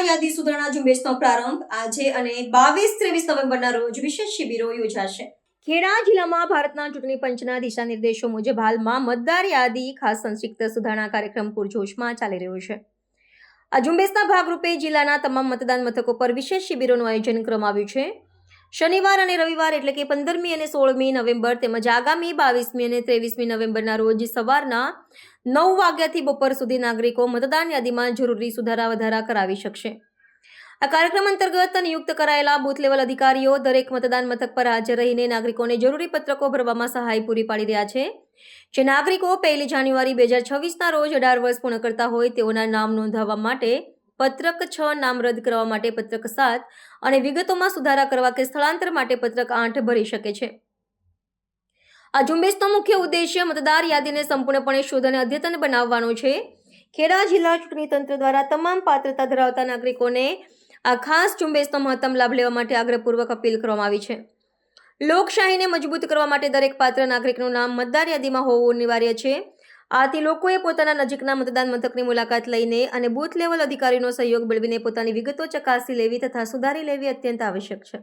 યાદી સુધારણા ઝુંબેશનો પ્રારંભ આજે અને 22-23 નવેમ્બરના રોજ વિશેષ શિબિરો યોજાશે। ખેડા જિલ્લામાં ભારતના ચૂંટણી પંચના દિશાનિર્દેશો મુજબ હાલમાં મતદાર યાદી ખાસ સંક્ષિપ્ત સુધારણા કાર્યક્રમ પૂરજોશમાં ચાલી રહ્યો છે। આ ઝુંબેશના ભાગરૂપે જિલ્લાના તમામ મતદાન મથકો પર વિશેષ શિબિરોનું આયોજન કરવામાં આવ્યું છે। શનિવાર અને રવિવાર એટલે કે 15મી અને 16મી નવેમ્બર તેમજ આગામી 22મી અને 23મી નવેમ્બરના રોજ સવારના 9 વાગ્યાથી બપોર સુધી નાગરિકો મતદાન યાદીમાં જરૂરી સુધારા વધારા કરાવી શકશે। આ કાર્યક્રમ અંતર્ગત નિયુક્ત કરાયેલા બૂથ લેવલ અધિકારીઓ દરેક મતદાન મથક પર હાજર રહીને નાગરિકોને જરૂરી પત્રકો ભરવામાં સહાય પૂરી પાડી રહ્યા છે। જે નાગરિકો 1 જાન્યુઆરી 2026ના રોજ 18 વર્ષ પૂર્ણ કરતા હોય તેઓના નામ નોંધાવવા માટે પત્રક 6, નામ રદ કરવા માટે પત્રક 7 અને વિગતોમાં સુધારા કરવા કે સ્થળાંતર માટે પત્રક 8 ભરી શકે છે। આ ઝુંબેશનો મુખ્ય ઉદ્દેશ્ય મતદાર યાદીને સંપૂર્ણપણે શુદ્ધ અને અદ્યતન બનાવવાનો છે। ખેડા જિલ્લા ચૂંટણી તંત્ર દ્વારા તમામ પાત્રતા ધરાવતા નાગરિકોને આ ખાસ ઝુંબેશનો મહત્તમ લાભ લેવા માટે આગ્રહપૂર્વક અપીલ કરવામાં આવી છે। લોકશાહીને મજબૂત કરવા માટે દરેક પાત્ર નાગરિકનું નામ મતદાર યાદીમાં હોવું અનિવાર્ય છે। આથી લોકોએ પોતાના નજીકના મતદાન મથકની મુલાકાત લઈને અને બૂથ લેવલ અધિકારીનો સહયોગ મેળવીને પોતાની વિગતો ચકાસી લેવી તથા સુધારી લેવી અત્યંત આવશ્યક છે।